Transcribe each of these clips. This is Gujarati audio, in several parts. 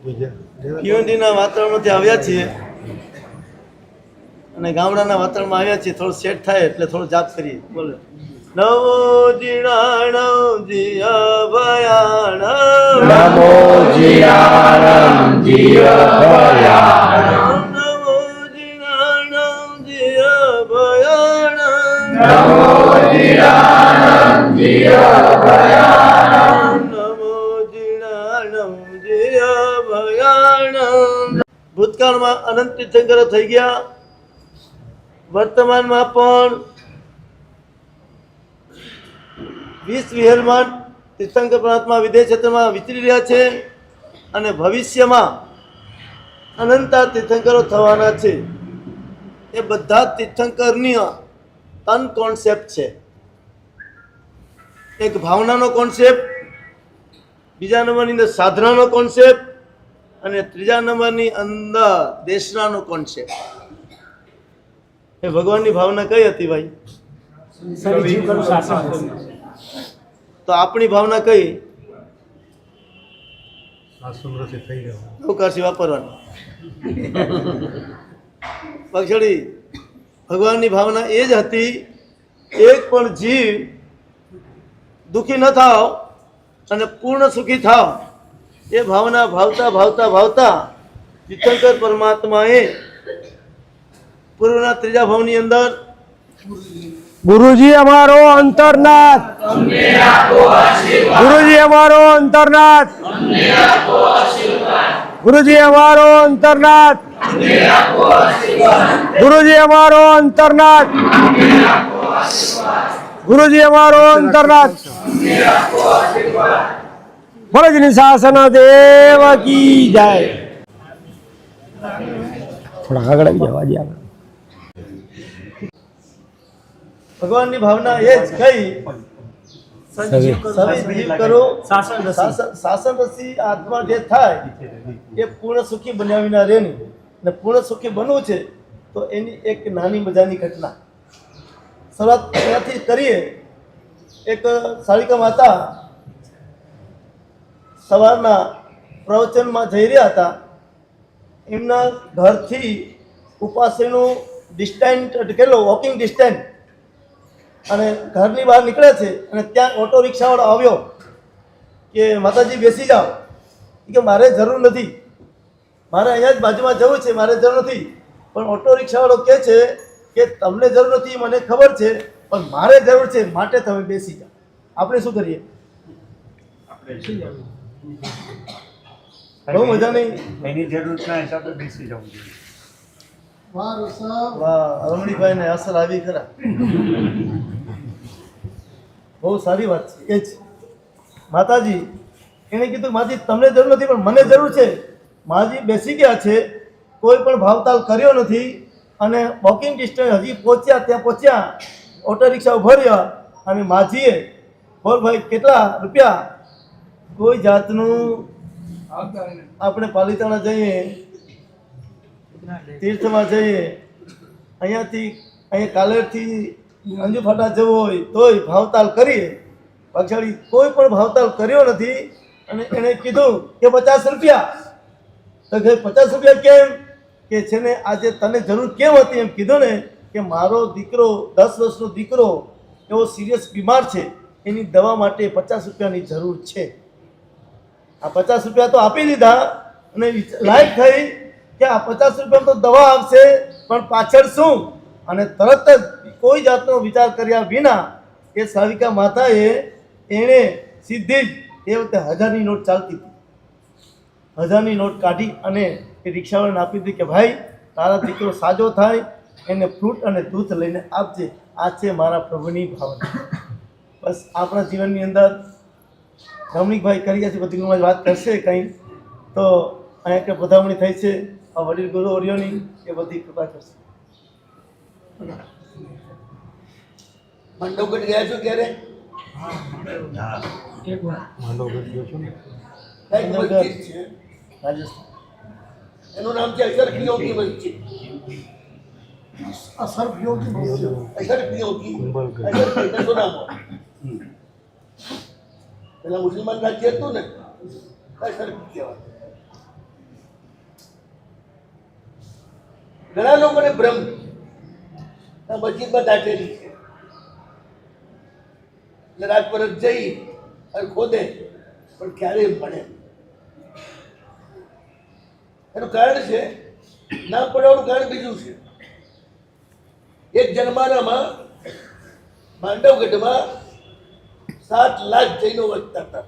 ભીવંડીના વાતાવરણમાંથી આવ્યા છીએ અને ગામડાના વાતાવરણમાં આવ્યા છીએ. થોડું સેટ થાય એટલે થોડું જાપ કરીએ. બોલો નમો જીણાણમ જીય ભયાણમ નમો જીયાણમ જીય ભયાણમ નમો જીણાણમ જીય ભયાણમ નમો જીયાણમ જીય ભયાણમ નમો જીણાણમ જીય ભયાણમ. ભૂતકાળમાં અનંત તીર્થંકરો થઈ ગયા, વર્તમાનમાં પણ 20 વિહરમાન તીર્થંકર પરમાત્મા વિદેશ ક્ષેત્રમાં વિચરી રહ્યા છે અને ભવિષ્યમાં અનંતા તીર્થંકરો થવાના છે. એ બધા તીર્થંકરની 3 કોન્સેપ્ટ છે. એક ભાવનાનો કોન્સેપ્ટ, બીજા નંબરની અંદર સાધનાનો કોન્સેપ્ટ અને ત્રીજા નંબરની અંદર દેશનાનો કોન્સેપ્ટ. એ ભગવાનની ભાવના કઈ હતી ભાઈ? તો આપણી ભાવના કઈ? અવકાશી વાપરવાની. પક્ષડી ભગવાનની ભાવના એ જ હતી, એક પણ જીવ દુઃખી ન થાવ અને પૂર્ણ સુખી થાવ. એ ભાવના ભાવતા ભાવતા ભાવતા તીર્થંકર પરમાત્માએ પૂર્વના ત્રીજા ભાવની અંદર ગુરુજી અમારો અંતરનાથ, ગુરુજી અમારો અંતરનાથ, ગુરુજી અમારો અંતરનાથ, ગુરુજી અમારો અંતરનાથ, ગુરુજી અમારો અંતરનાથ. ભરજની શાસન દેવ કી જય. થોડા આગળ આવી જવા દે. ભગવાનની ભાવના એ જ કઈ સંજીવ કરો શાસન રસી આત્મા જે થાય એ પૂર્ણ સુખી બન્યા વિના રહે નહીં. ને પૂર્ણ સુખી બનવું છે તો એની એક નાની મજાની ઘટના શરૂઆત ત્યાંથી કરીએ. એક સાળિકા માતા સવારના પ્રવચનમાં જઈ રહ્યા હતા. એમના ઘરથી ઉપાસણીનું ડિસ્ટન્સ કેટલો વોકિંગ ડિસ્ટન્સ, અને ઘરની બહાર નીકળે છે અને ત્યાં ઓટો રિક્ષાવાળો આવ્યો કે માતાજી બેસી જાઓ. કે મારે જરૂર નથી, મારે અહીંયા જ બાજુમાં જવું છે, મારે જરૂર નથી. પણ ઓટો રિક્ષાવાળો કહે છે કે તમને જરૂર નથી મને ખબર છે, પણ મારે જરૂર છે માટે તમે બેસી જાઓ. આપણે શું કરીએ? બહુ મજા નહીં? એની જરૂરના હિસાબે બેસી જવું જોઈએ. વાહ, રમણીભાઈ ને અસર આવી ખરા. બહુ સારી વાત છે. એ જ માતાજી એને કીધું માજી તમને જરૂર નથી પણ મને જરૂર છે. માજી બેસી ગયા છે, કોઈ પણ ભાવતાલ કર્યો નથી અને વોકિંગ ડિસ્ટન્સ હજી પહોંચ્યા, ત્યાં પહોંચ્યા ઓટો રિક્ષા ઉભો રહ્યા અને માજીએ બોલ ભાઈ કેટલા રૂપિયા? કોઈ જાતનું આપણે પાલિતાણા જઈએ, તીર્થમાં જઈએ, અહીંયા કાલેરથી અંજુફાટા જવું હોય તોય ભાવતાલ કરીએ. પક્ષાળી કોઈ પણ ભાવતાલ કર્યો નથી અને એણે કીધું કે 50 રૂપિયા. તો કે 50 રૂપિયા કેમ? કે છે ને આજે તને જરૂર કેમ હતી? એમ કીધું ને કે મારો દીકરો 10 વર્ષનો દીકરો એવો સિરિયસ બીમાર છે, એની દવા માટે 50 રૂપિયાની જરૂર છે. આ 50 રૂપિયા તો આપી દીધા અને લાયક થઈ કે આ 50 રૂપિયા તો દવા આવશે પણ પાછળ શું? અને તરત જ કોઈ જાતનો વિચાર કર્યા વિના એ સાવિકા માતાએ એણે સીધી જ એ વખતે 1000ની નોટ ચાલતી હતી, 1000ની નોટ કાઢી અને એ રિક્ષાવાળાને આપી દીધી કે ભાઈ તારા દીકરો સાજો થાય એને ફ્રૂટ અને દૂધ લઈને આપજે. આ છે મારા પ્રભુની ભાવના. બસ આપણા જીવનની અંદર રમણીકભાઈ કરી ગયા છે, બધી વાત કરશે કંઈ તો અહીંયા કે વધામણી થઈ છે આ વડીલ ગુરુ ઓરિયોની, એ બધી કૃપા કરશે. મંડોગઢ ગયા છો ક્યારે? રાજસ્થાન. એનું નામ છે અસર યોગી મસ્જિદ. અસર યોગી શું નામ હોય? પેલા મુસલમાન રાજ્ય હતું ને, અસર કહેવાય. ઘણા લોકોને ભ્રમ આ મસ્જિદમાં દાટેલી છે એટલે રાત પરત જઈ અને ખોદે પણ ક્યારેય મળે. એનું કારણ છે ના પડવાનું કારણ બીજું છે. એક જમાનામાં માંડવગઢમાં 7 લાખ જૈનો વસતા હતા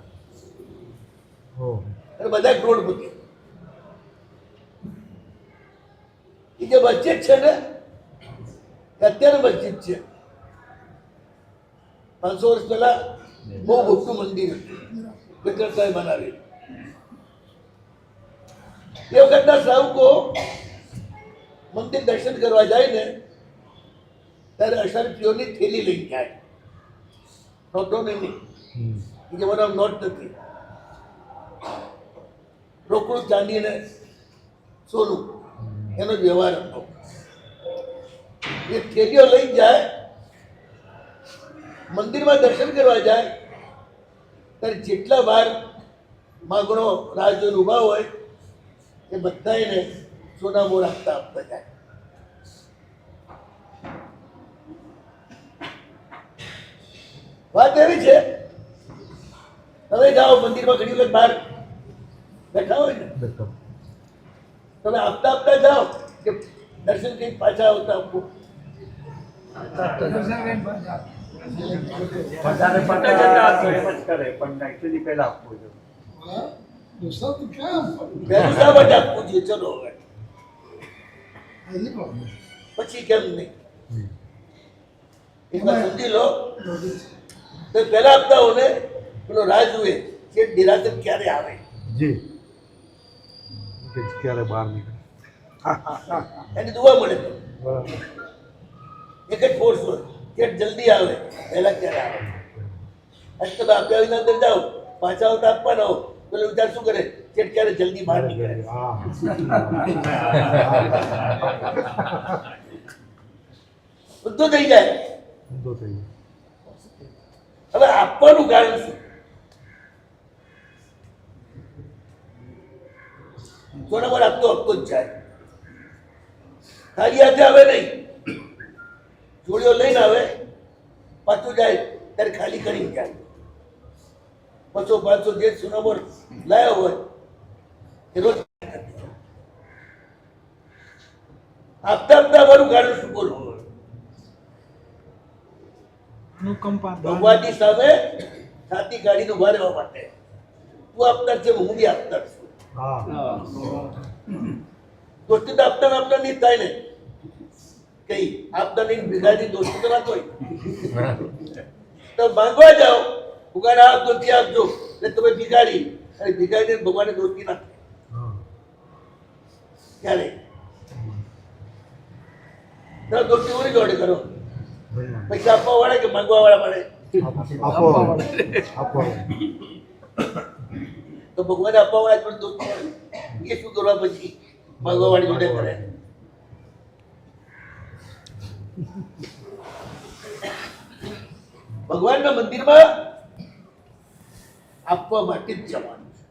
અને બધા કરોડપતિ. એ જે મસ્જિદ છે ને એ અત્યારે મસ્જિદ છે. 500 વર્ષ પહેલા બહુ મોટું મંદિર હતું, વિક્રમભાઈ બનાવેલું. એ વખતના શ્રાવકો મંદિર દર્શન કરવા જાય ને ત્યારે અશરફીઓની થેલી લઈ જાય. નોટોને નહીં, એ જમાનામાં નોટ નથી, રોકડું ચાંદી ને સોનું એનો જ વ્યવહાર હતો. એ થેલીઓ લઈ જાય, મંદિરમાં દર્શન કરવા જાય ત્યારે જેટલા વાર માગણો રાહ જોઈને ઊભા હોય એ બધા એને સોના મોર આપતા આપતા જાય. વાત એવી છે, તમે જાઓ મંદિરમાં ઘણી વખત બહાર બેઠા હોય ને, તમે આપતા આપતા જાઓ કે દર્શન કરી પાછા આવતા આપવું? વધારે પડતા તો એમ જ કરે, પણ actually પહેલા આપવું જોઈએ. પહેલું શા માટે આપવું જોઈએ? ચલો હવે પછી કેમ નહીં? એક વાર સમજી લો તો પહેલા આપતા હો ને પેલો રાહ જુએ કે નિરાતન ક્યારે આવે. જી ક્યારે બહાર નીકળે એની દુઆ મળે. તો બરાબર. એક જ ફોર્સ હોય કે જલ્દી આવે, પહેલા ક્યારે આવે. આજ તમે આપ્યા વિના અંદર જાઓ, પાછા આવતા આપવાના હો, પેલો વિચાર શું કરે કે ક્યારે જલ્દી બહાર નીકળે. હા બધું થઈ જાય. ઊંધો થઈ ગયો. હવે આપવાનું કારણ શું? સોનામાં આપતો આપતો જ જાય, ખાલી હાથે આવે નહીં. જોડીઓ લઈને આવે, પાછું જાય ત્યારે ખાલી કરીને જાય. 200 500 જે સોનામોર લાયો હોય એ રોજ આપતા આપતા અમારું કારણ શું બોલવું? ભગવાનની સામે છાતી કાઢીને ઉભા રહેવા માટે. તું આપનાર છે, હું બી આપનાર છું. હા દોસ્તી તો આપનાર આપનાર નહીં થાય ને. કઈ આપનાર નહીં ભેગાની દોસ્તી તો ના કોઈ. તો માંગવા જાઓ, ભગવાન આ દોસ્તી આપજો, એટલે તમે ભિખારી અને ભિખારી ભગવાને દોસ્તી ના થાય. ક્યારે તમે દોસ્તી ઓની જોડે કરો? પૈસા આપવા વાળા કે માંગવા વાળા મળે? આપો આપો. તો ભગવાન આપવા વાળા જોડે દોસ્તી કરે. એ શું કરવા પછી માંગવા વાળી જોડે કરે? ભગવાનના મંદિરમાં આપવા માટે જ જવાનું છે.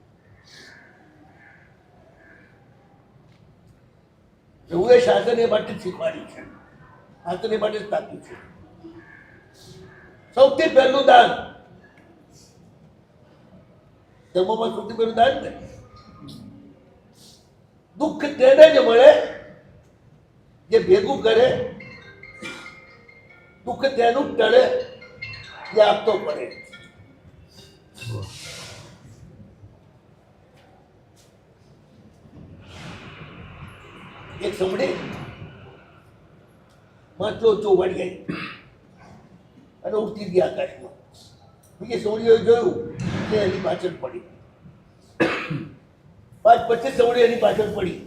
પ્રભુએ શાસન એ માટે જ શીખવાડ્યું છે, શાસન એ માટે જ તાપ્યું છે. સૌથી પહેલું દાન ધર્મમાં, સૌથી પહેલું દાન ને દુઃખ તેને જ મળે જે ભેગું કરે, દુઃખ તેનું જ ટળે જે આપતો પડે. એક સમડી માટલો ચોવાડી ગઈ અને ઉડતી ગઈ આકાશમાં. બીજી સમડીઓએ જોયું કે એની પાછળ પડી. 5-25 સમડી એની પાછળ પડી.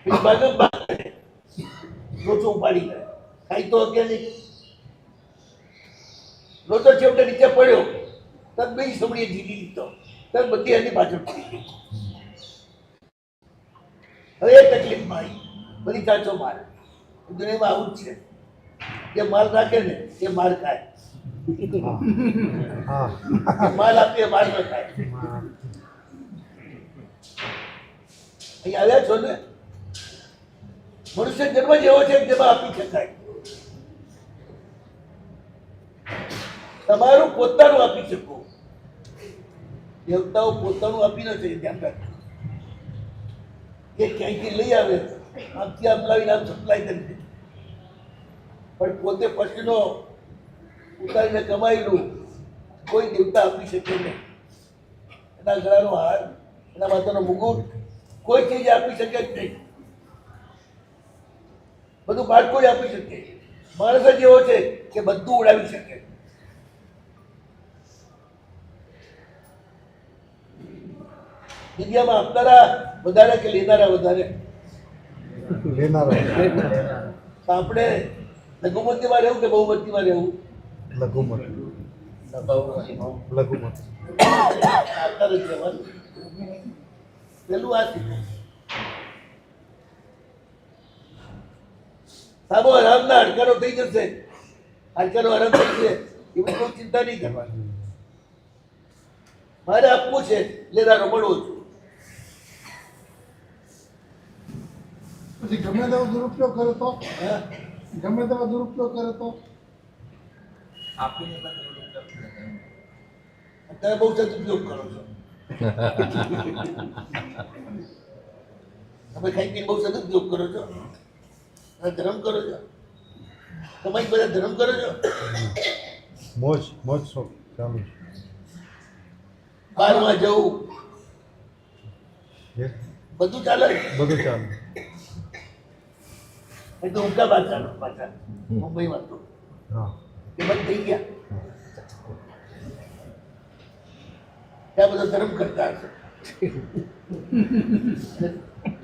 એની પાછળ લોચો ઉપાડી ગયા. ખાઈ તો કે નહીં. લોચો છેવટે નીચે પડ્યો, તદ બીજી સમડીએ જીતી લીધો, તદ બધી એની પાછળ પડી ગઈ. હવે એ તકલીફમાં આવી, બધી ચાચો માર. દુનિયામાં આવું જ છે, જે માલ રાખે ને એ માર ખાય, જે માલ આપે એ માર ન ખાય. અહીં આવ્યા છો ને, મનુષ્ય જન્મ જ એવો છે કે જેમાં આપી શકાય. તમારું પોતાનું આપી શકો. દેવતાઓ પોતાનું આપી ન શકે, ધ્યાન રાખજો. એ ક્યાંયથી લઈ આવે, આમથી આમ લાવીને આમ સપ્લાય કરી દે, પણ પોતે પછીનો ઉતારીને કમાયેલું કોઈ દેવતા આપી શકે નહીં. એના ગળાનો હાર, એના માથાનો મુગુટ, કોઈ ચીજ આપી શકે જ નહીં. બધું બાળકો જ આપી શકે. માણસ જ એવો છે કે બધું ઉડાવી શકે. દુનિયામાં આપનારા વધારે કે લેનારા વધારે? તો આપણે લઘુમતીમાં રહેવું કે બહુમતીમાં રહેવું? આપતા જ રહેવાનું. પેલું આ શીખો. સામો આરામના હાડકાનો થઈ જશે, હાડકાનો આરામ થઈ જશે, એવી કોઈ ચિંતા નહીં કરવાની. મારે આપવું છે, લેનારો મળવો છું. પછી ગમે તેવો દુરુપયોગ કરે તો હા? ગમે તેવો દુરુપયોગ કરે તો અત્યારે બહુ સદુપયોગ કરો છો. તમે ખાઈ પીને બહુ સદુપયોગ કરો છો. ધર્મ કરો છો, તમારી બધા ધર્મ કરો છો. મોજ શોખ ચાલુ બારમાં જવું છે. બધું ચાલે. બધું ચાલુ. એ તો ઊંઘા પાછા મુંબઈમાં તો હા. એ બંધ થઈ ગયા. ત્યાં બધો ધર્મ કરતા હશે.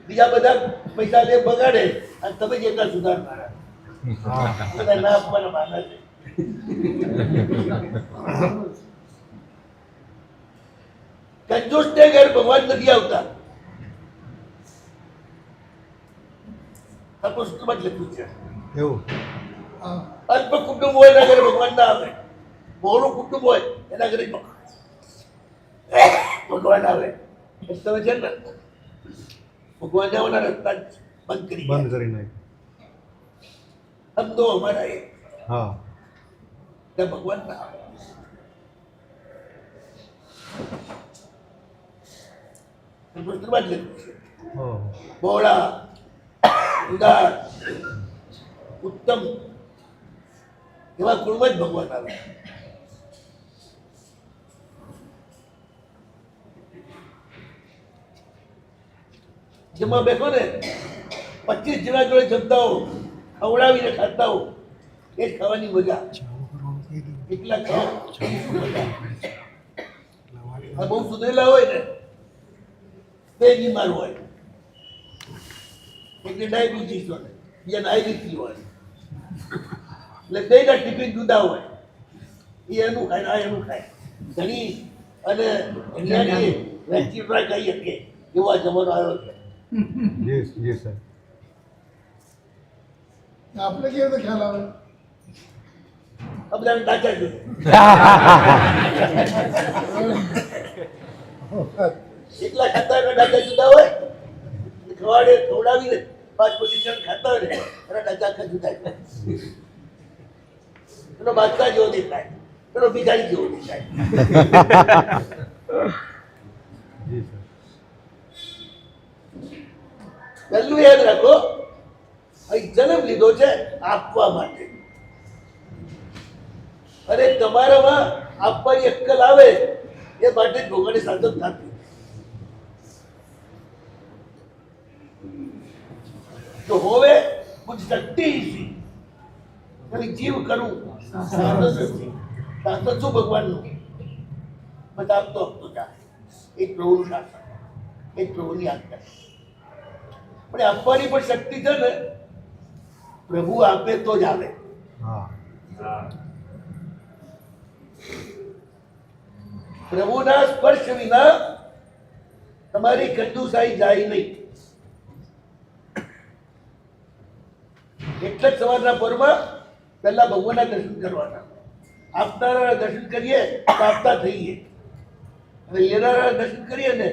બીજા બધા પૈસા લે બગાડે અને તમે જ એટલા સુધારનારા. બધા ના આપવાના બહાના છે. કંજૂસને ઘેર ભગવાન નથી આવતા. આ પુસ્તકમાં જ લખ્યું છે. એવું અલ્પ કુટુંબ હોય એના ઘરે ભગવાન ના આવે. બહોળું કુટુંબ હોય એના ઘરે ભગવાન આવે. તમે છે ને ભગવાન આવવાના રસ્તા જ બંધ કરી નાખ્યું. હમ તો અમારા એ હા. ત્યાં ભગવાન ના આવે. પુસ્તકમાં જ લખ્યું છે. બહોળા, ઉદાર, ઉત્તમ એવા ગુણમાં જ ભગવાન આવે. જેમાં બેઠો ને 25 જણા જોડે જમતા હો, ખવડાવીને ખાતા હો, એ જ ખાવાની મજા. એટલા ખાઓ એની શું મજા. આ બહુ સુધરેલા હોય ને તે બીમાર હોય. એટલે ડાયાબિટીસ હોય, બીજા ડાયાબિટીસ હોય. એટલે બેના ટિફિન જુદા હોય. એ એનું ખાય, આ એનું ખાય. ઘણી અને અહીંયાની વેચી ફ્રાય ખાઈ શકે એવો આ જમાનો આવ્યો છે. જી સાહેબ. આપણે કેવી રીતે ખ્યાલ આવે? આ બધાને ડાચા જોઈએ. એટલા ખાતા હોય ડાચા જુદા હોય. ખવાડે ખવડાવીને 5 પોઝિશન ખાતા હોય ને એના ડાચા આખા જુદા હોય. એનો બાદશાહ જેવો દેખાય, એનો ભિખારી જેવો દેખાય. જી સર. પહેલું યાદ રાખો, અહીં જન્મ લીધો છે આપવા માટે. અને તમારામાં આપવાની અક્કલ આવે એ માટે જ ભગવાનની સાધન થતી. તો હોવે કુછ શક્તિ સી ખાલી જીવ કરું સાધન નથી. સાધન શું ભગવાનનું? બધા આપતો જા. એક પ્રભુનું શાસન, એક પ્રભુની આજ્ઞા. પણ આપવાની પણ શક્તિ છે ને, પ્રભુ આપે તો જ આવે. હા. પ્રભુના સ્પર્શ વિના તમારી કંજુસાઈ જાય નહીં. એટલે જ સવારના પરમાં પહેલા ભગવાનના દર્શન કરવાના. આપનારા દર્શન કરીએ તો આપતા થઈએ, અને લેનારા દર્શન કરીએ ને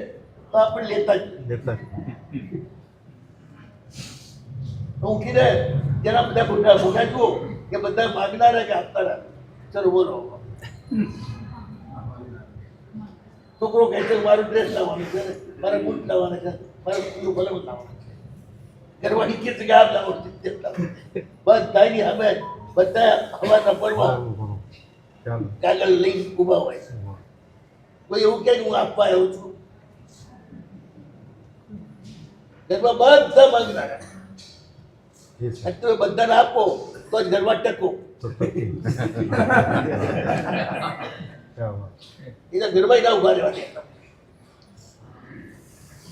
તો આપણે લેતા જ. લેતા. તો તો ઉઠીને જેના બધા મોટા મોટા જુઓ કે બધા માગનારા કે આપનારા, ચલો બોલો. છોકરો કહે છે મારું ડ્રેસ લાવવાનું છે, મારે બૂટ લાવવાના છે, મારે બીજું ભલે લાવવાનું છે. ઘરવાળી કહે છે કે આ લાવો, તે લાવો. બધાની સામે બધા હવાના પડવા ચાલો કાગળ લઈને ઊભા હોય. કોઈ એવું કે હું આપવા આવ્યો છું. ઘરમાં બધા માંગનારા. જી સર અને તમે બધાને આપો તો જ ઘરમાં ટકો. તો પછી ચાલો એના ઘરમાં ના ઉભા રહેવાની.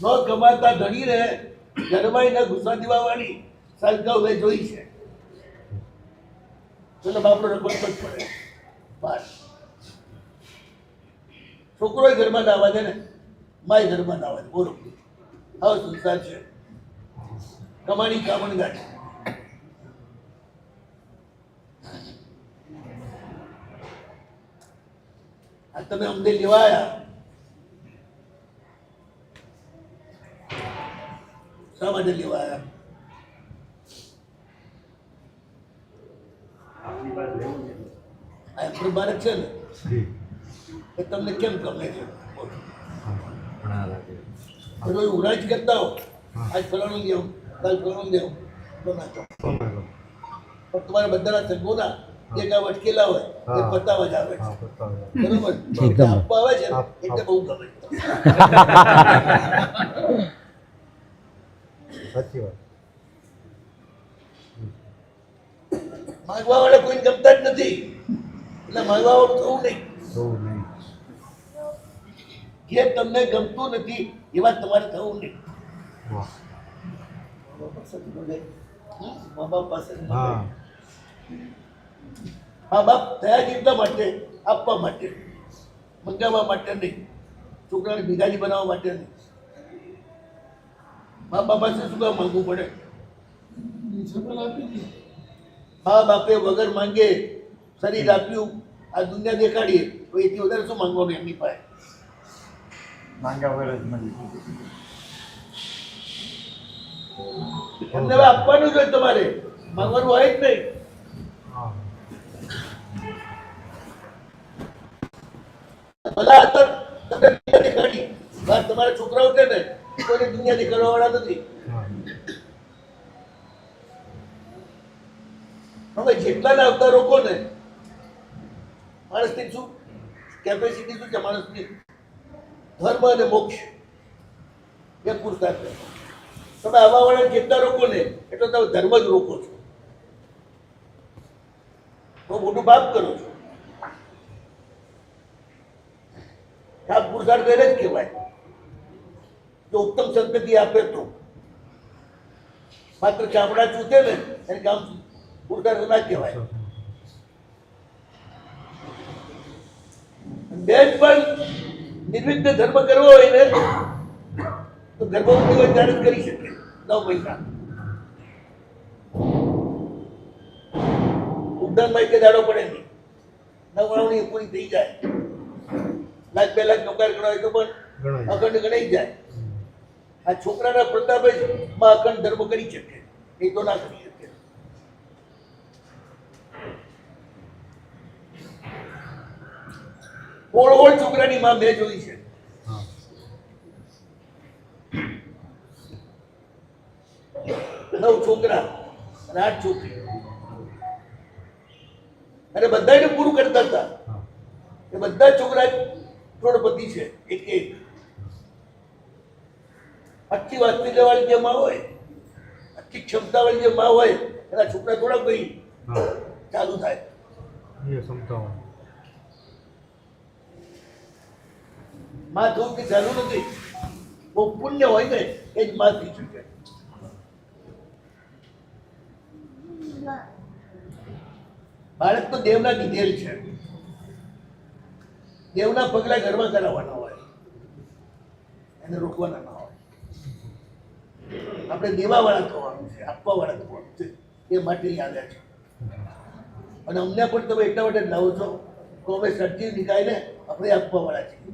ન કમાતા ધણીને ઘરમાં ના ગુસ્સા દીવાવાળી સાલગાવ મેં જોઈ છે. એટલે બાપડો રગડતો જ પડે બહાર. છોકરો ઘરમાં ના આવવા દે ને, માય ઘરમાં ના આવવા દે. બોલો આવો સંસાર છે. કમાણી કામણગા છે. આ તમે અમને લેવા આવ્યા, શા માટે લેવા આવ્યા? આપણી પાસે લેવું છે. આ પ્રમાણક છે ને જી એ તમને કેમ ગમે છે? બોલો. ઘણા લાગે રોજ ઉરાજ કરતા હો, આજ ફલાણું લેવું, કાલ ફલાણું લેવું, તો ના કહો. પણ તમારા બધાના સંગોના જે કાંઈ અટકેલા હોય એ પતાવા જ આવે છે. હા બતાવો બરોબર? એકદમ. આપવા આવે છે ને, એટલે બહુ ગમે. સાચી વાત માંગવા વાળા કોઈને ગમતા જ નથી. એટલે માંગવા વાળું થવું નહીં. જોવું નહીં જે તમને ગમતું નથી એવા તમારે થવું નહીં. વાહ મા બાપ પાસે હા મા બાપ થયા જ એટલા માટે, આપવા માટે, મંગાવવા માટે નહીં, છોકરાને ભિખારી બનાવવા માટે નહીં. મા બાપ પાસે શું કામ માંગવું પડે? મ્યુનિસિપલ આપી દીધી. મા બાપે વગર માંગે શરીર આપ્યું, આ દુનિયા દેખાડીએ તો એથી વધારે શું માંગવાનું એમની પાસે? માંગ્યા વગર જ મળી. એમને હવે આપવાનું જ હોય તમારે, માંગવાનું હોય જ નહીં. હા ભલા હતા તમે દુનિયા દેખાડી, બહાર તમારા છોકરાઓ છે ને કોઈને દુનિયા દેખાડવા વાળા નથી. હા હવે જેટલા આવતા રોકો ને, માણસની શું કેપેસિટી શું છે? માણસની ધર્મ અને મોક્ષ એ પુરુષાર્થ છે. તમે આવા વાળા જેટલા રોકો ને એટલો તમે ધર્મ જ રોકો છો. બહુ મોટું પાપ કરો છો. આ પુરુષાર્થ એને જ કહેવાય. જો ઉત્તમ સંતતિ આપે તો માત્ર ચામડા ચૂસે ને એને કામ પુરુષાર્થ ના કહેવાય. બેન પણ નિર્વિઘ્ન ધર્મ કરવો હોય ને તો ગર્ભવતી હોય ત્યારે જ કરી શકે. 9 મહિના ઉદ્યાનમાં એક દાડો પડે નહીં, નવરાવણી પૂરી થઈ જાય. 1 લાખ 2 લાખ નોકર ગણો હોય તો પણ ગણાય. અખંડ ગણાઈ જાય. આ છોકરાના પ્રતાપે જ માં અખંડ ધર્મ કરી શકે, એ તો ના કરી શકે. ઓળ છોકરાની માં મેં જોઈ છે. હા 9 છોકરા અને 8 છોકરી, અને બધાને પૂરું કરતા હતા. હા એ બધા છોકરા કરોડપતિ છે. એક એક આટલી વાસ્તવિક વાળી જે માં હોય, આટલી ક્ષમતા વાળી જે માં હોય, એના છોકરા થોડા કોઈ હા ચાલુ થાય. એ સમજાવવાનું માં થવું કે ચાલુ નથી. બહુ પુણ્ય હોય ને એ જ માં થઈ શકે. બાળક તો દેવના કીધેલ છે. દેવના પગલા ઘરમાં કરાવવાના હોય, એને રોકવાના ના હોય. આપણે દેવાવાળા થવાનું છે, આપવાવાળા થવાનું છે. એ માટે યાદ છે. અને અમને પણ તમે એટલા માટે લાવો છો તો અમે સરજી નિકાયને આપણે આપવાવાળા છીએ.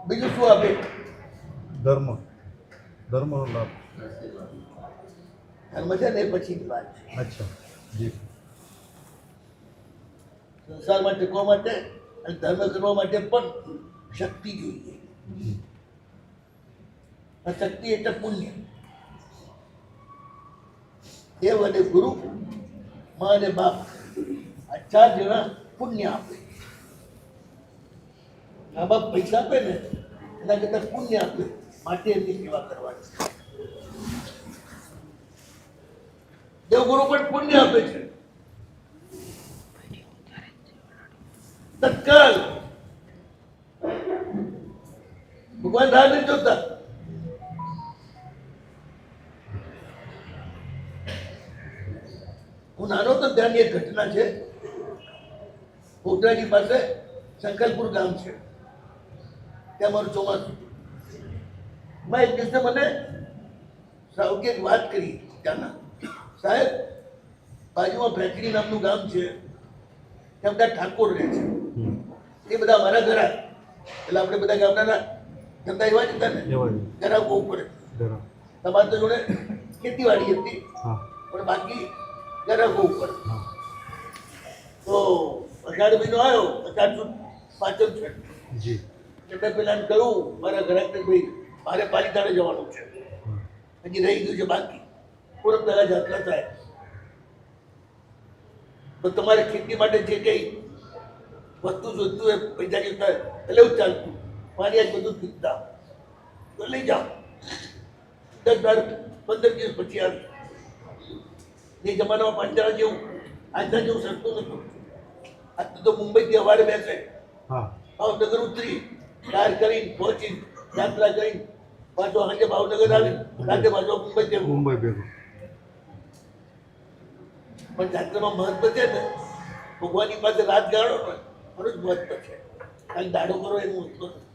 બીજું શું આપે? ધર્મ ધર્મનો લાભ ધર્મ છે ને એ પછીની વાત છે. અચ્છા જી સંસારમાં ટેકવા માટે અને ધર્મ કરવા માટે પણ શક્તિ જોઈએ. આ શક્તિ એટલે પુણ્ય. દેવ અને ગુરુ, મા અને બાપ, આ 4 જણા પુણ્ય આપે. મા બાપ પૈસા આપે ને એના કરતા પુણ્ય આપે, માટે એમની સેવા કરવાની. દેવગુરુ પણ પુણ્ય આપે છે. તત્કાલ ભગવાન રાહ નથી જોતા. હું નાનો તો ત્યાંની એક ઘટના છે. ગોધરાજી પાસે સંકલપુર ગામ છે, ત્યાં મારું ચોમાસું. મેં એક દિવસે મને સાહેબ એક વાત કરી ત્યાંના. સાહેબ, બાજુમાં ભેંકડી નામનું ગામ છે, ત્યાં બધા ઠાકોર રહે છે. એ બધા મારા ઘર એટલે આપણે બધા ગામડાના ધંધા એવા જ હતા ને, એવા જ. ઘરા બહુ પડે. જરા તમારે તો જોડે ખેતીવાડી હતી, હા પણ બાકી ઘરા બહુ પડે. હા તો અષાઢ મહિનો આવ્યો, અષાઢ સુદ પાચમ છે. જી એટલે પેલા કહ્યું મારા ઘરાકને, ભાઈ મારે પાલીતાણે જવાનું છે, હજી રહી ગયું છે બાકી, પૂરબ પહેલા જાત્રા થાય, તો તમારે ખેતી માટે જે કઈ વસ્તુ જોઈતું હોય પૈસા જોઈતા હોય એટલે એવું ચાલતું, મારી આજ બધું ખરીદતા તો લઈ જાઓ. 10-15 દિવસ પછી આવી. એ જમાનામાં પાંચાળા જેવું આજના જેવું સસ્તું નતું. આજ તો મુંબઈથી અવારે બેસે, હા ભાવનગર ઉતરી, કાર કરીને પહોંચી, યાત્રા કરી, પાછો સાંજે ભાવનગર આવી, રાતે પાછો મુંબઈ જવું. મુંબઈ ભેગું પણ જાત્રામાં મહત્વ છે ને, ભગવાનની પાસે રાત ગાળો ને ઘણું જ મહત્વ છે. ખાલી દાડો કરો એનું મહત્વ નથી.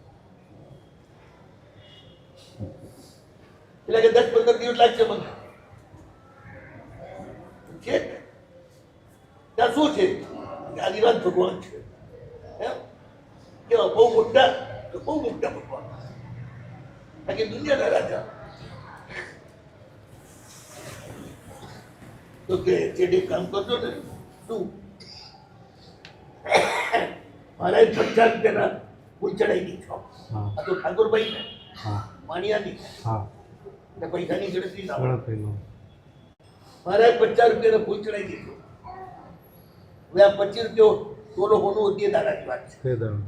એટલે કે 10-15 દિવસ લાગશે મને છે. ત્યાં શું છે? આદિનાથ ભગવાન છે. એમ કેવા બહુ મોટા, તો બહુ મોટા ભગવાન, બાકી દુનિયાના રાજા. તો કે ચેડી કામ કરજો ને, શું મારા 50 રૂપિયાના ફૂલ ચડાવી દીધો. હા આ તો ઠાકોરભાઈ ને હા માણિયાની હા એટલે પૈસાની ગણતરી ના હોય. ગણતરીનો મારા 50 રૂપિયાના ફૂલ ચડાવી દીધો. હવે આ 25 રૂપિયો તોલો હોનું હતી એ દાદાની વાત છે. તે દાડો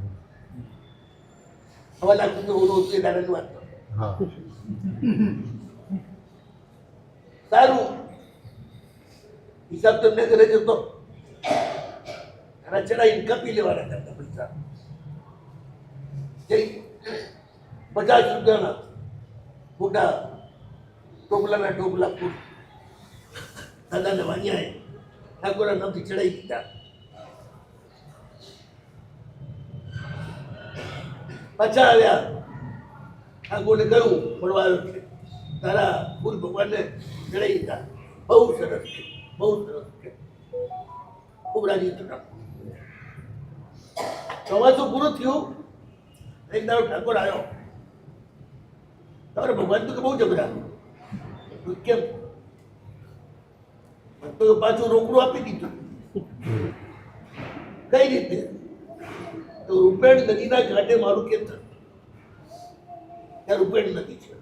1.5 લાખ રૂપિયા હોનું હતું એ દાદાની વાત છે. હા સારું હિસાબ તમને કરે જતો એના ચડાવીને કાપી લેવાના કરતા પૈસા. જઈ 50 રૂપિયાના મોટા ટોપલાના ટોપલા ફૂલ દાદાને વાણિયાએ ઠાકોરના નામથી ચડાવી દીધા. પાછા આવ્યા, ઠાકોરને કહ્યું મળવા આવ્યો છે, તારા ફૂલ ભગવાનને ચડાવી દીધા. બહુ સરસ છે, બહુ સરસ છે. ખૂબ રાજી થતા. ચોમાસું પૂરું થયું, એક દાડો ઠાકોર આવ્યો. તમારે ભગવાન તો કે બહુ જબરા. કેમ? તો પાછું રોકડું આપી દીધું. કઈ રીતે? તો રૂપેણ નદીના ઘાટે મારું ખેતર, ત્યાં રૂપેણ નદી છે,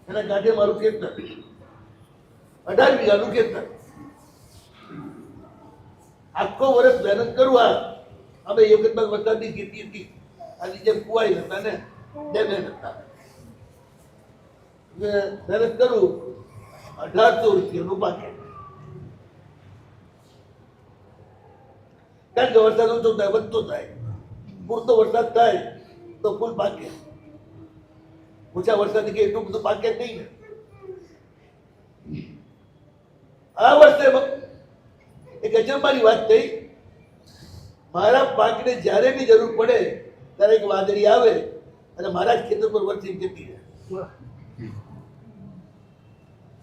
એના ઘાટે મારું ખેતર, 18 વીઘાનું ખેતર. આખો વર્ષ મહેનત કરવા. અમે એ વખતમાં વરસાદની ખેતી હતી, આની જેમ કુવાઈ હતા ને ડેમે હતા. મહેનત કરું, 1800 રૂપિયાનું પાકે. કારણ કે વરસાદ ઓછો થાય, વધતો થાય. પૂરતો વરસાદ થાય તો ફૂલ પાકે. ઓછા વરસાદ કે એટલું બધું પાકે જ નહીં ને. આ વર્ષે એક અચંબાની વાત થઈ. મારા પાકને જ્યારે બી જરૂર પડે ત્યારે એક વાદળી આવે અને મારા જ ખેતર પર વરસી જતી રહે.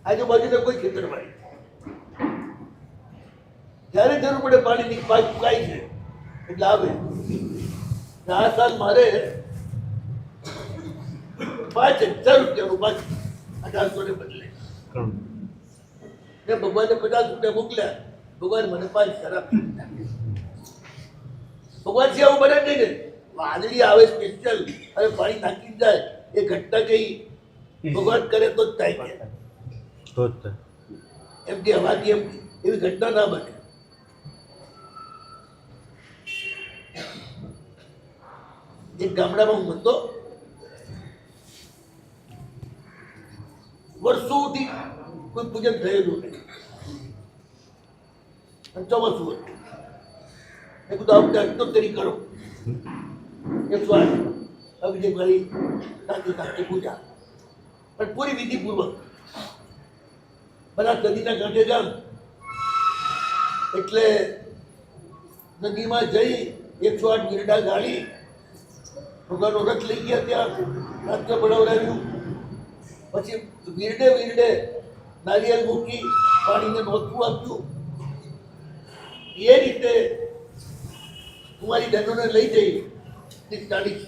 આજુબાજુના કોઈ ખેતરમાં નહીં. જ્યારે જરૂર પડે પાણીની પાક ફૂંકાય છે એટલે આવે. આ સાલ મારે 5,000 રૂપિયાનું બાકી 1800 ને બદલે ત્રણ મેં ભગવાનને 50 રૂપિયા મોકલ્યા, ભગવાન મને 5,000 આપ્યા. ભગવાન થી આવું બને જ નહીં ને. વાદળી આવે સ્પેશિયલ અને પાણી નાખી જાય, એ ઘટના કઈ ભગવાન કરે તો જ થાય કે તો જ થાય. એમ કે હવાથી એમ એવી ઘટના ના બને. એક ગામડામાં હું હતો, વર્ષોથી કોઈ પૂજન થયેલું નહીં અને ચોમાસું હતું. મેં કીધું આવું અષ્ટોત્તરી કરો, 108 અભિષેક વાળી સાચી પૂજા, પણ પૂરી વિધિપૂર્વક. બધા નદીના કાંઠે જામ એટલે નદીમાં જઈ 108 વીરડા ગાળી ભગવાનનો રથ લઈ ગયા, ત્યાં રાત્ર બનાવડાવ્યું. પછી વીરડે વીરડે નારિયેળ મૂકી પાણીને નોંધવું આપ્યું. એ રીતે કુંવારી બહેનોને લઈ જઈ ચાલીસ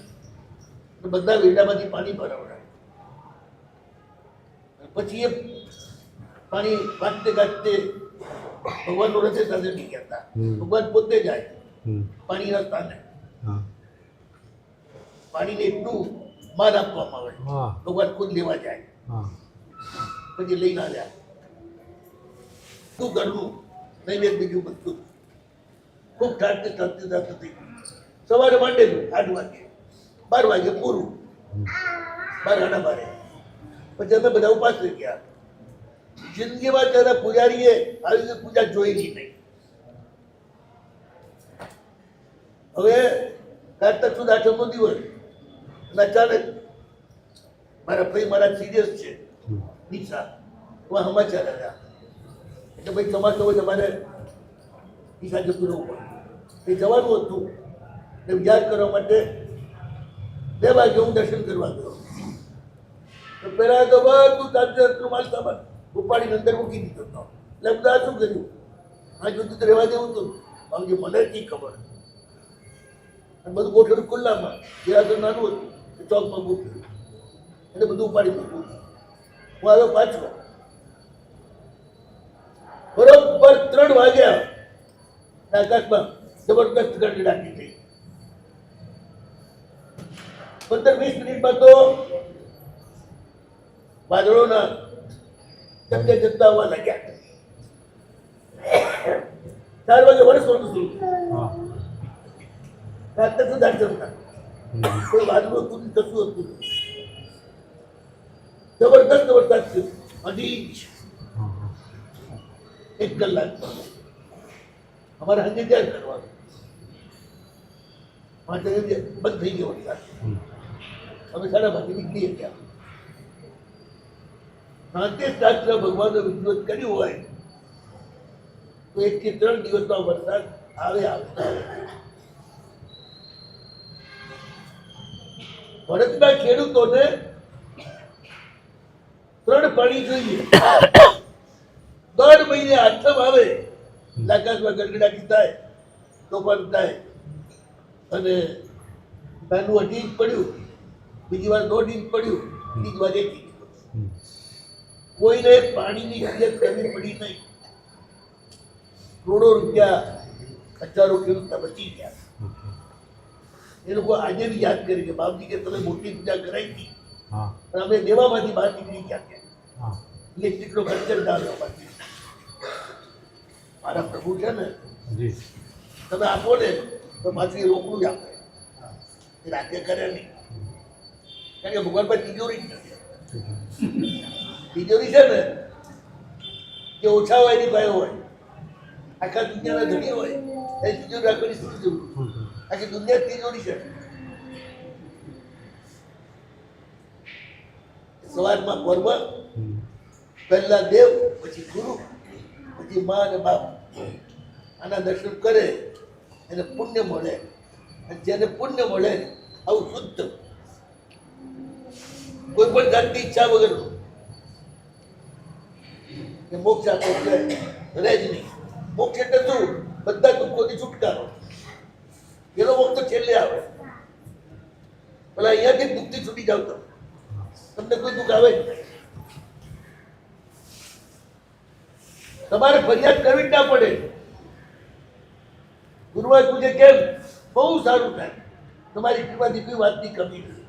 બધા વીરડામાંથી પાણી ભરાવડાવ્યું. પછી એ પાણી વાંચતે ગાજતે ભગવાનનો રથે સાથે નહીં ગયા. ભગવાન પોતે જાય પાણીના સ્થાને. હા પાણીને એટલું માન આપવામાં આવે, હા ભગવાન ખુદ લેવા જાય, હા પછી લઈ ના જાય. શું ઘરનું નૈવેદ્ય બીજું બધું ખૂબ ઠાઠ થઈ. સવારે માંડેલું 8 વાગે, 12 વાગે પૂરું, 12 પછી અમે બધા ઉપાસ થઈ ગયા. જિંદગીમાં ત્યારે પૂજારીએ આવી રીતે પૂજા જોયેલી નહીં. હવે કારતક સુદ 8મનો દિવસ અને અચાનક મારા ભાઈ મારા સિરિયસ છે નિશા, એમાં સમાચાર હતા એટલે ભાઈ સમાજ હોય તમારે નિશા જતું રહેવું પડે. એ જવાનું હતું એટલે યાદ કરવા માટે 2 વાગે હું દર્શન કરવા ગયો. તો પહેલા તો બધું તાજું માલ સામાન ઉપાડીને અંદર મૂકી દીધો હતો. એટલે બધા શું કર્યું, આ જોતું તો રહેવા દેવું હતું. બાકી મને જ ખબર, બધું ગોઠવેલું ખુલ્લામાં, તો નાનું હતું ચોકમાં ગોઠવ્યું એટલે બધું ઉપાડી મૂક્યું. હું આવ્યો પાછો, બરોબર 3 વાગ્યા આકાશમાં જબરદસ્ત ગરમી રાખી થઈ. 15-20 મિનિટમાં તો વાદળોના જગતે જગતા આવવા લાગ્યા. 4 વાગે વરસવાનું શરૂ થયું. હા રાત્રે સુધા જમતા કોઈ વાદળો હતું ને કશું હતું. જબરદસ્ત વરસાદ થયો, 1 ઇંચ 1 કલાક. અમારે હજી ત્યાં કરવાનું માટે બંધ થઈ ગયો વરસાદ. અમે 5:30 નીકળી ગયા. શાંતિ શાસ્ત્ર ભગવાનનો વિરોધ કર્યું હોય તો 1 થી 3 દિવસમાં વરસાદ આવે આવતા આવે. ભારતના ખેડૂતોને 3 પાણી જોઈએ. 3 મહિને આઠમ આવે, આકાશમાં ગડગડાટી થાય, તોફાન થાય અને નાનું 2 ઇંચ પડ્યું, બીજી વાર 1.5 ઇંચ પડ્યું, બીજી વાર 1 ઇંચ. કોઈને પાણીની તકલીફ કરવી પડી નહીં. કરોડો રૂપિયા હજારો ખેડૂતના બચી ગયા. એ લોકો આજે બી યાદ કરે કે બાપજી કે તમે મોટી પૂજા કરાવી હતી હા પણ અમે દેવામાંથી બહાર નીકળી ગયા કે હા ઇલેક્ટ્રિકનો ખર્ચર ના લેવાથી. મારા પ્રભુ છે ને, જી તમે આપો ને તો પાછું એ રોકડું જ આપે, એ રાતે કરે નહીં. કારણ કે ભગવાન પાસે તિજોરી જ નથી. તિજોરી છે ને જે ઓછા હોય એની પાસે હોય, આખા દુનિયાના ધણી હોય એ તિજોરી રાખવાની સ્થિતિ જરૂર. આખી દુનિયા તિજોરી છે. સવારમાં પર્વ, પહેલા દેવ, પછી ગુરુ, પછી મા અને બાપ. આના દર્શન કરે એને પુણ્ય મળે, અને જેને પુણ્ય મળે આવું શુદ્ધ કોઈ પણ જાતની ઈચ્છા વગરનું કે મોક્ષ આપો રહે જ નહીં. મોક્ષ એટલે શું? બધા દુઃખોથી છુટકારો. પેલો મોક્ષ તો છેલ્લે આવે. પેલા અહીંયાથી દુઃખથી છૂટી જાવ તમે. તમને કોઈ દુઃખ આવે જ નહીં. તમારે ફરિયાદ કરવી જ ના પડે. ગુરુવાર પૂજે કેમ બહુ સારું થાય. તમારી કૃપાથી કોઈ વાતની કમી નથી.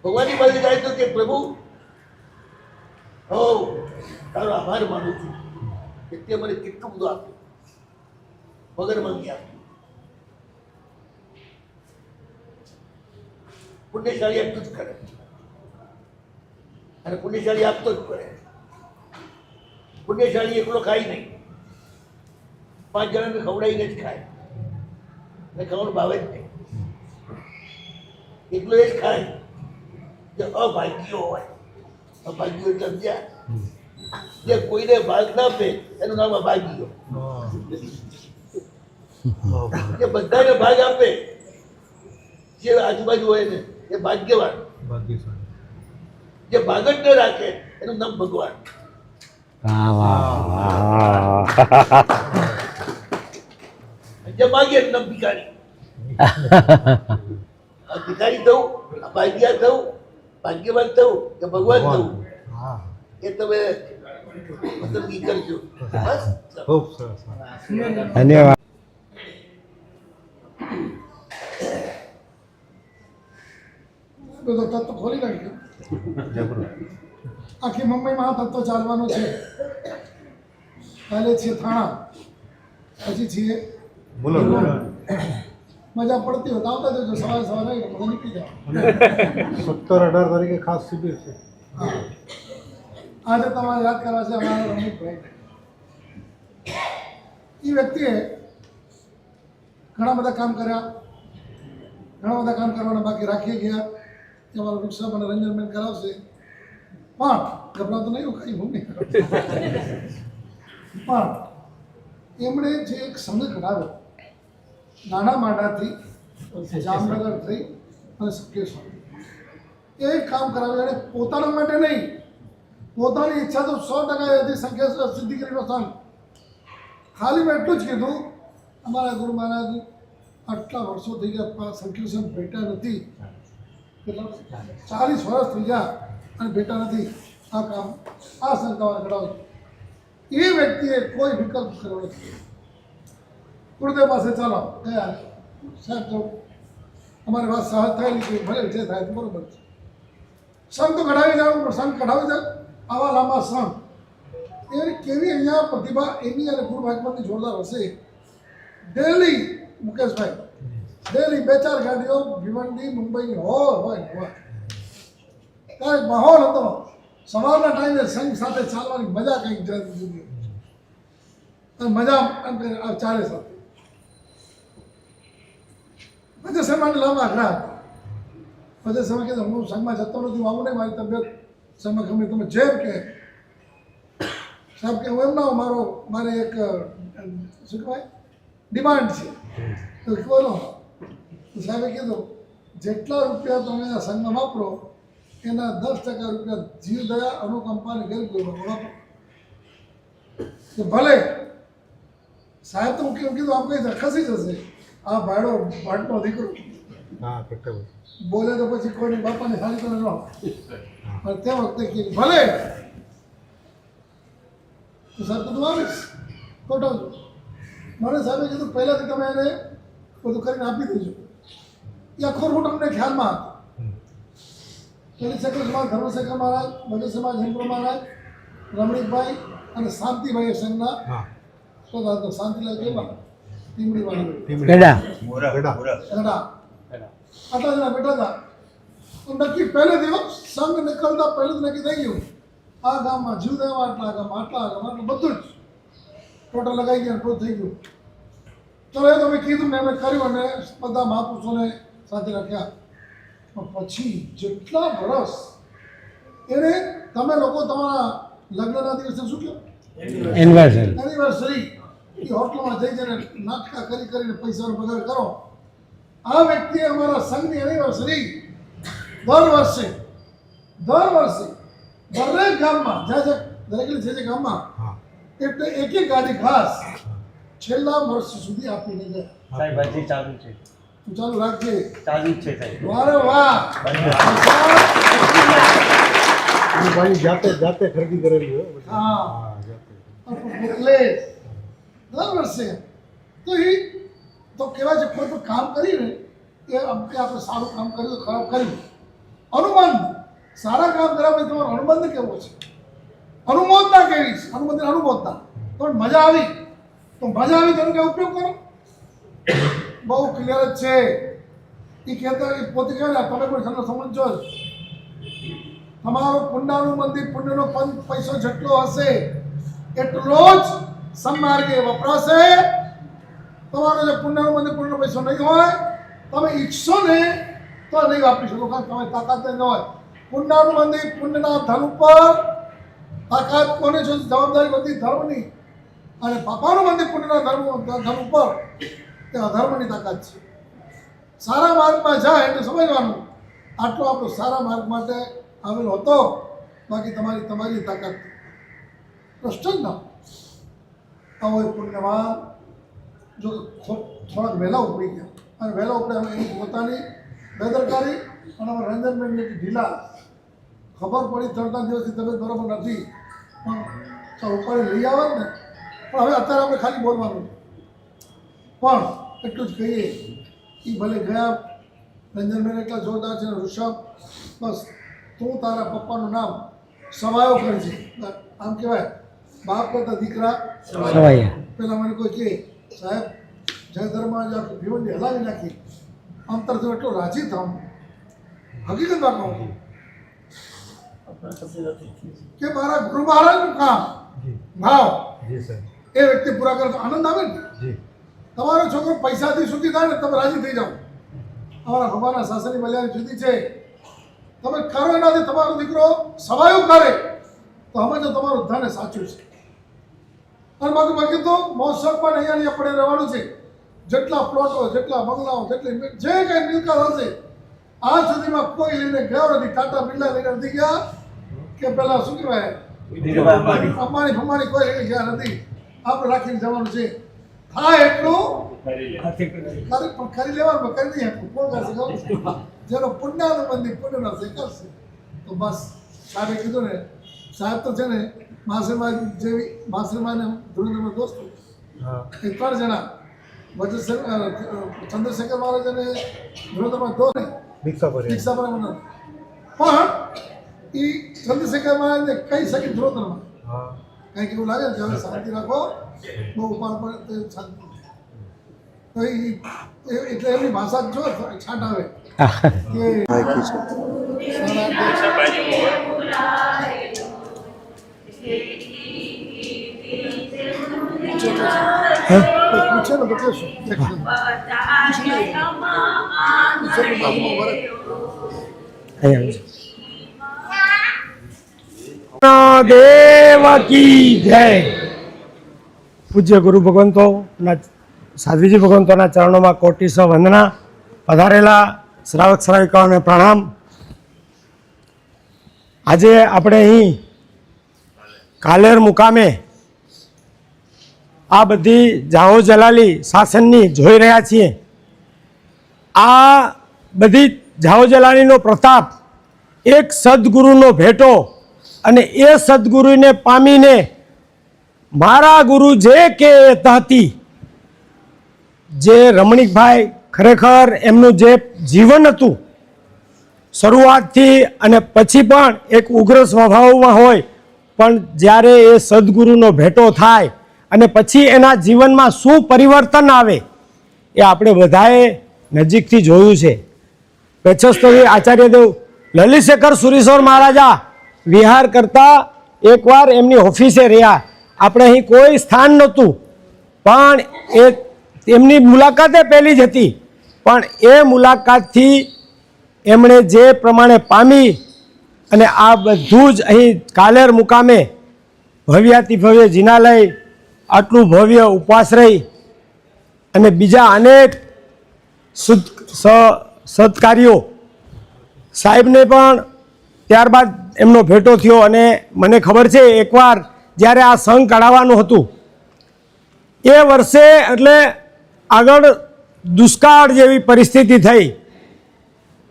ભગવાનની પાસે જાય તો કે પ્રભુ હો તારો આભાર માનું છું કે તે મને કેટલું બધું આપ્યું, વગર માંગી આપ્યું. પુણ્યશાળી એટલું જ કરે અને પુણ્યશાળી આપતો જ કરે. પુણ્યશાળી એકલો ખાય નહીં, 5 જણાને ખવડાવીને જ ખાય. એટલે ખાવાનું ભાવે જ નહીં. એકલો એ જ ખાય જે અભાગ્યો હોય. અભાગ્યો એટલે સમજ્યા? જે કોઈને ભાગ ના આપે એનું નામ અભાગ્યો. જે બધાને ભાગ આપે, જે આજુબાજુ હોય ને એ ભાગ્યવાન. ભાગ્યશાળી. જે ભાગ જ ન રાખે એનું નામ ભગવાન. જે માગે એનું નામ ભિખારી. આ ભિખારી થવું, આ ભાગ્યા થવું, ભાગ્યવાન થવું કે ભગવાન થવું હા, એ તમે પસંદગી કરજો. બસ. ખૂબ સરસ. ધન્યવાદ. બધો તત્વ ખોલી નાખ્યો. આખી મુંબઈમાં આ તત્વ ચાલવાનો છે. પહેલે છે થાણા, પછી છે મુલક. મજા પડતી હોય તો આવતા જજો. સવારે સવારે આવીને બધા નીકળી જાઓ. 17-18 તારીખે ખાસ શિબિર છે. હા. આજે તમારે યાદ કરવા છે અમારા રમણીકભાઈ. એ વ્યક્તિએ ઘણા બધા કામ કર્યા, ઘણા બધા કામ કરવાના બાકી રાખી ગયા. કે અમારા વૃક્ષા મને રંજનબેન કરાવશે, પણ ગભરાતો નહીં, હું કઈ હું નહીં કરાવું. પણ એમણે જે એક સંઘ કઢાવ્યો નાના માંડાથી જામનગર થઈ અને સકેશ્વર, એ કામ કરાવ્યું. એણે પોતાના માટે નહીં, પોતાની ઈચ્છા તો 100% હતી સંકેશ્વર સિદ્ધિગીરીનો સંઘ. ખાલી મેં એટલું જ કીધું, અમારા ગુરુ મહારાજ આટલા વર્ષો થઈ ગયા સંકેશ્વર ભેટા નથી, કેટલા 40 વર્ષ થઈ ગયા અને ભેટા નથી. આ કામ આ સંઘ તમારે કઢાવ્યું. એ વ્યક્તિએ કોઈ વિકલ્પ કર્યો નથી. ગુરુદેવ પાસે ચાલો ગયા, સાહેબ તો અમારી વાત સહજ થયેલી છે, ભલે જે થાય તો બરોબર છે. સંઘ તો કઢાવી જાવ, સંઘ કઢાવી જાવ. આવા લાંબા સંઘ એની કેવી અહીંયા પ્રતિભા એની અને ગુરુ ભાગવતની જોરદાર હશે. ડેલી મુકેશભાઈ ડેલી 2-4 ગાડીઓ ભિવંડી મુંબઈની હોય. કાંઈક માહોલ હતો. સવારના ટાઈમે સંઘ સાથે ચાલવાની મજા કંઈક જુદી. મજા એમ કે ચાલે સાથે પછી સમય લાંબા ઘણા હતા. પછી સમય કીધું હું સંઘમાં જતો નથી, હું આવું નહીં, મારી તબિયત સમય ગમે તમે જેમ કે સાહેબ કે હું એમ ના મારે એક શું કહેવાય ડિમાન્ડ છે. તો બોલો. તો સાહેબે કીધું જેટલા રૂપિયા તમે આ સંઘમાં વાપરો એના 10% રૂપિયા જીવદયા અનુકંપાને ગરીબ ગરીબોમાં વાપરો. કે ભલે સાહેબ તો હું કેમ કીધું આમ કઈ ખસી જશે. આ ભાટનો દીકરો હા, કેટલા બોલે તો પછી કોઈની બાપાની સાડી તો ન પણ તે વખતે કીધું ભલે. તો સાહેબ તો તું આવીશ ખોટાવજો. મને સાહેબે કીધું પહેલાંથી તમે એને બધું કરીને આપી દેજો. એ આખો રૂટ અમને ખ્યાલમાં હતો. પેલી સેક્રેટરી સમાજ ધર્મશેખર મહારાજ, ભગત સમાજ હિન્દુ મહારાજ, રમણીકભાઈ અને શાંતિભાઈ સંઘના હા, તો શાંતિલાલ કેવા ટીમડીવાળા ગડા. આટલા જણા બેઠા હતા. તો નક્કી પહેલે દિવસ સંઘ નીકળતા પહેલું જ નક્કી થઈ ગયું આ ગામમાં જીવદેવા આટલા ગામમાં આટલું બધું જ ટોટલ લગાવી ગયા, પૂરું થઈ ગયું. ચલો એ તો મેં કીધું ને એમણે કર્યું અને બધા મહાપુરુષોને સાથે રાખ્યા. પણ પછી જેટલા વર્ષ એને તમે લોકો તમારા લગ્નના દિવસે શું કહો એનિવર્સરી એ હોટલમાં જઈ જઈને નાટકા કરીને પૈસાનો પગાર કરો. આ વ્યક્તિએ અમારા સંઘની એનિવર્સરી દર વર્ષે દરેક ગામમાં દરેક જે ગામમાં હા. એટલે એક ગાડી ખાસ છેલ્લા વર્ષ સુધી આપીને ગયા. સાહેબ હજી ચાલુ છે. તું ચાલુ રાખજે. ચાલુ જ છે સાહેબ. વારે વાહ. હું ભાઈ જાતે ખરીદી કરેલી હોય પછી. હા. હા જાતે. એટલે બરાબર છે. તો એ તો કહેવાય છે કોઈ પણ કામ કરીને એ આપણે સારું કામ કર્યું તો ખરાબ કર્યું. અનુમાન સારા કામ કર્યા પછી તમારો અનુબંધ કેવો છે? અનુમોદના કેવી છે? અનુમોદના પણ મજા આવી તો મજા આવી તેનો કે ઉપયોગ કરો. બહુ ક્લિયર જ છે. એ કહેતા એ પોતે કહેવાય તમે કોઈ તમને સમજો જ. તમારો પુણ્યનું મંદિર પુણ્યનો પૈસો જેટલો હશે એટલો જ સન્માર્ગે વપરાશે. તમારો જે પુણ્યનું મંદિર પુણ્યનો પૈસો નહીં હોય તમે ઈચ્છો ને તો નહીં વાપરી શકો, કારણ તમારી તાકાત ન હોય. પુણ્યનું મંદિર પુણ્યના ધન ઉપર તાકાત કોને છે? જવાબદારી બધી ધર્મની. અને પાપાનું મંદિર પુણ્યના ધર્મ ઉપર તે અધર્મની તાકાત છે. સારા માર્ગમાં જાય એટલે સમજવાનું આટલો આપણો સારા માર્ગ માટે આવેલો હતો, બાકી તમારી તાકાત પ્રશ્ન જ ના. આવો એ પુણ્યવાન જો થોડાક વહેલા ઉપડી ગયા અને વહેલા ઉપડે અમે એની પોતાની બેદરકારી અને અમારા રંજનબેનની એટલી ઢીલા ખબર પડી 3 દિવસથી તબિયત બરાબર નથી પણ ચાલ ઉપાડી લઈ આવત ને. પણ હવે અત્યારે આપણે ખાલી બોલવાનું પણ એટલું જ કહીએ એ ભલે ગયા રંજનબેન એટલા જોરદાર છે. ઋષભ બસ તું તારા પપ્પાનું નામ સવાયો કરજે. આમ કહેવાય બાપ કરતા દીકરા સવાયા. પેલા મને કોઈ કહે સાહેબ જય ધર્મમાં જે આખી ભીવંડી હલાવી નાખી અંતરથી એટલો રાજી થાવ હકીકતમાં કહું કે મારા ગુરુ મહારાજનું કામ જી ભાવ જી સાહેબ. એ વ્યક્તિ પૂરા કરે તો આનંદ આવે ને. જી તમારો છોકરો પૈસાથી સુખી થાય ને તમે રાજી થઈ જાઓ. અમારા ભગવાનના શાસનની મર્યાદા જુદી છે. તમે કરો એનાથી તમારો દીકરો સવાયું કરે તો સમજો તમારું ધન એ સાચું છે. અને બાકી તો મોસમ પણ અહીંયા પડે રહેવાનું છે. જેટલા પ્લોટો જેટલા બંગલાઓ જેટલી જે કંઈ મિલકત હશે આજ સુધીમાં કોઈ લઈને ગયો નથી. ટાટા બિરલા લઈને નથી ગયા કે પેલા શું કહેવાય અંબાણી ફંબાણી કોઈ લઈને ગયા નથી. આપણે રાખીને જવાનું છે. હા એટલું પણ કરી લેવાનું કરી નહીં આપવું. કોણ કરશે ખબર? જેનો પુણ્યનું મંદિર પુણ્યનો છે કરશે. તો બસ સાહેબે કીધું ને સાહેબ તો છે ને માસરમાં જેવી માસરમાં ધુરંધરમાં દોસ્તો હા એ 3 જણા વચ્ચે ચંદ્રશેખર મહારાજ અને ધુરંધરમાં દોસ્ત નહીં દીક્ષા પર દીક્ષા પર મને પણ એ ચંદ્રશેખર મહારાજને કહી શકે ધુરંધરમાં હા કંઈક એવું લાગે ને કે હવે શાંતિ રાખો બહુ ઉપાડ પડે તો શાંતિ. તો એટલે એમની ભાષા જો છાંટ આવે કે પૂછે ને તો કહેશું દેવ કી જય. પૂજ્ય ગુરુ ભગવંતોના સાધ્વીજી ભગવંતોના ચરણોમાં કોટીસો વંદના. પધારેલા શ્રાવક શ્રાવિકાઓને પ્રણામ. આજે આપણે અહીં કાલેર મુકામે આ બધી જાહો જલાલી શાસનની જોઈ રહ્યા છીએ. આ બધી જાહો જલાલીનો પ્રતાપ એક સદગુરુનો ભેટો અને એ સદગુરુને પામીને મારા ગુરુ જે કે તહતી જે રમણીકભાઈ ખરેખર એમનું જે જીવન હતું શરૂઆતથી અને પછી પણ એક ઉગ્ર સ્વભાવમાં હોય પણ જ્યારે એ સદગુરુનો ભેટો થાય અને પછી એના જીવનમાં શું પરિવર્તન આવે એ આપણે બધાએ નજીકથી જોયું છે. પેછસ્તરી આચાર્યદેવ લલિતશેખર સુરીશ્વર મહારાજા વિહાર કરતા એકવાર એમની ઓફિસે રહ્યા. આપણે અહીં કોઈ સ્થાન નહોતું પણ એમની મુલાકાતે પહેલી જ હતી પણ એ મુલાકાતથી એમણે જે પ્રમાણે પામી અને આ બધું જ અહીં કાલેર મુકામે ભવ્યાતિ ભવ્ય જિનાલય આટલું ભવ્ય ઉપાશ્રય અને બીજા અનેક સત્કાર્યો સાહેબને પણ ત્યારબાદ એમનો ભેટો થયો. અને મને ખબર છે એકવાર જ્યારે આ સંઘ કઢાવવાનું હતું એ વર્ષે એટલે આગળ દુષ્કાળ જેવી પરિસ્થિતિ થઈ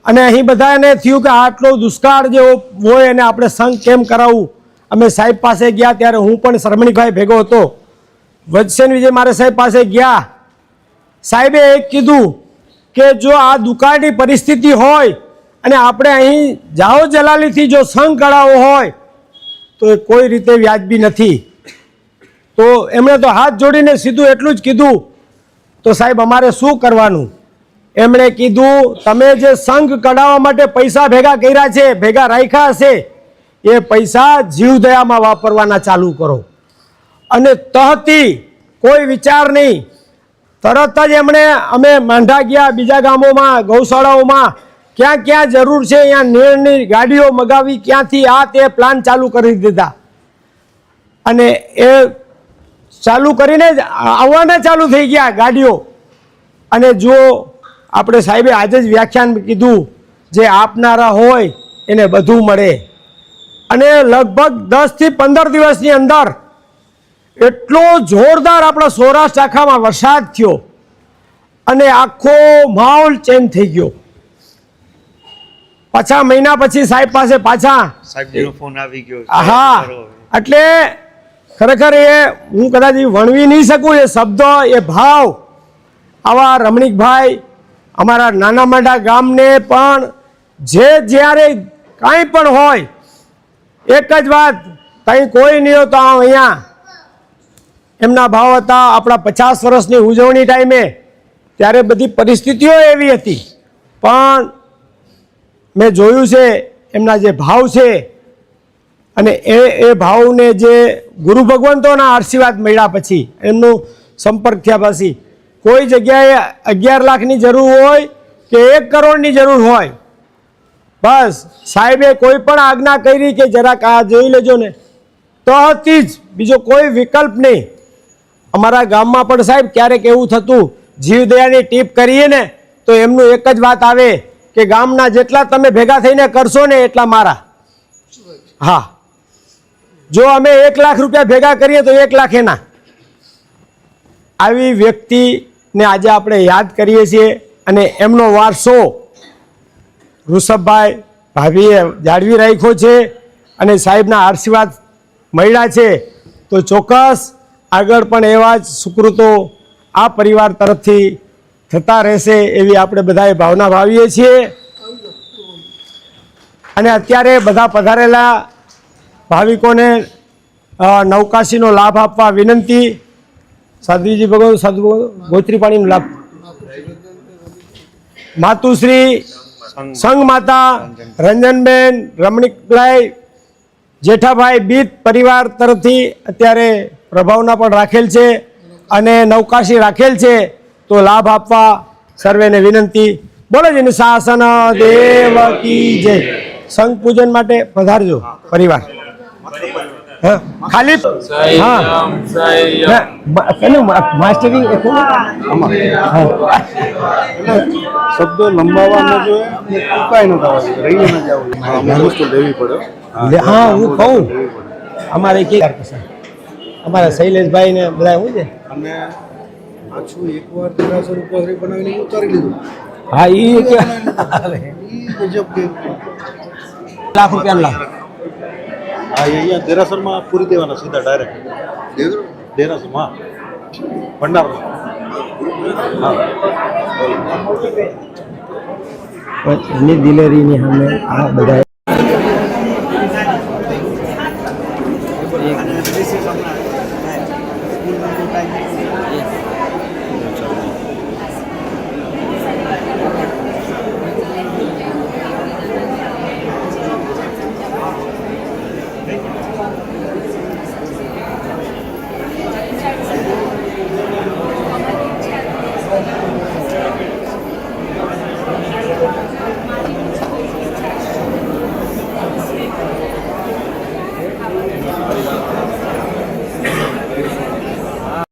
અને અહીં બધાને થયું કે આટલો દુષ્કાળ જેવો હોય અને આપણે સંઘ કેમ કરાવવું. અમે સાહેબ પાસે ગયા ત્યારે હું પણ શરમણીભાઈ ભેગો હતો. વજસેન વિજય મારે સાહેબ પાસે ગયા. સાહેબે એક કીધું કે જો આ દુકાળની પરિસ્થિતિ હોય અને આપણે અહીં જાઓ જલાલીથી જો સંઘ કરાવવો હોય તો એ કોઈ રીતે વ્યાજબી નથી. તો એમણે તો હાથ જોડીને સીધું એટલું જ કીધું. તો સાહેબ અમારે શું કરવાનું? એમણે કીધું તમે જે સંઘ કઢાવવા માટે પૈસા ભેગા કર્યા છે, ભેગા રાખ્યા હશે, એ પૈસા જીવદયામાં વાપરવાના ચાલુ કરો. અને તહથી કોઈ વિચાર નહીં, તરત જ અમે માંઢા ગયા, બીજા ગામોમાં, ગૌશાળાઓમાં ક્યાં ક્યાં જરૂર છે અહીંયા નીરની ગાડીઓ મગાવી, ક્યાંથી આ તે પ્લાન ચાલુ કરી દીધા. અને એ ચાલુ કરીને જ આવવાના ચાલુ થઈ ગયા ગાડીઓ. અને જો આપણે સાહેબે આજે જ વ્યાખ્યાન કીધું જે આપનારા હોય એને બધું મળે. અને લગભગ 10 થી 15 દિવસની અંદર એટલો જોરદાર આપણા સૌરાષ્ટ્ર આખામાં વરસાદ થયો અને આખો માહોલ ચેન્જ થઈ ગયો. પાછા મહિના પછી સાહેબ પાસે પાછા સાહેબજીનો ફોન આવી ગયો. હા, એટલે ખરેખર એ હું કદાચ વણવી નહીં શકું એ શબ્દ, એ ભાવ. આવા રમણીકભાઈ અમારા નાના મોટા ગામને પણ જ્યારે કાંઈ પણ હોય એક જ વાત, કંઈ કોઈ નહીં હોય તો અહીંયા એમના ભાવ હતા. આપણા 50 વર્ષની ઉજવણી ટાઈમે ત્યારે બધી પરિસ્થિતિઓ એવી હતી, પણ મેં જોયું છે એમના જે ભાવ છે અને એ ભાવને જે ગુરુ ભગવંતોના આશીર્વાદ મળ્યા પછી, એમનો સંપર્ક થયા પછી કોઈ જગ્યાએ 11 લાખની જરૂર હોય કે 1 કરોડની જરૂર હોય, બસ સાહેબે કોઈ પણ આજ્ઞા કરી કે જરાક આ જોઈ લેજો ને, તોથી જ, બીજો કોઈ વિકલ્પ નહીં. અમારા ગામમાં પણ સાહેબ ક્યારેક એવું થતું, જીવદયાની ટીપ કરીએ ને તો એમનું એક જ વાત આવે કે ગામના જેટલા તમે ભેગા થઈને કરશો ને એટલા મારા. હા, જો અમે 1 લાખ રૂપિયા ભેગા કરીએ તો 1 લાખ એના. આવી વ્યક્તિને આજે આપણે યાદ કરીએ છીએ અને એમનો વારસો ઋષભભાઈ ભાભીએ જાળવી રાખ્યો છે અને સાહેબના આશીર્વાદ મળ્યા છે. તો ચોક્કસ આગળ પણ એવા જ સુકૃતો આ પરિવાર તરફથી થતા રહેશે એવી આપણે બધાએ ભાવના ભાવીએ છીએ. અને અત્યારે બધા પધારેલા ભાવિકોને નવકાશીનો લાભ આપવા વિનંતી. સાધ્વીજી ભગવાન સાધુ ગોત્રી પાણીનો લાભ. માતુશ્રી સંઘ માતા રંજનબેન, રમણીકભાઈ, જેઠાભાઈ બીત પરિવાર તરફથી અત્યારે પ્રભાવના પણ રાખેલ છે અને નવકાશી રાખેલ છે. તો લાભ આપવા સર્વેને વિનંતી. બોલો જ શાસન દેવ કી જય. સંઘ પૂજન માટે પધારજો પરિવાર. હા, ખાલી હા માસ્ટરિંગ શબ્દો લંબાવવા ન જોઈએ, ટૂંકાઈ ન થવા જોઈએ, રહીને ન જવું જોઈએ. લેવી પડે. હા, હું કહું અમારે કે અમારા શૈલેષભાઈ ને બધા શું છે. અને પાછું એકવાર દેરાસર ઉપવાસરી બનાવીને ઉતારી લીધું. હા, એ ઈ ગજબ કે લાખ રૂપિયા લાખ. હા, એ અહીંયા દેરાસરમાં પૂરી દેવાના સીધા ડાયરેક્ટ દેરાસરમાં ભંડારમાં. એની દિલેરીની સામે આ બધા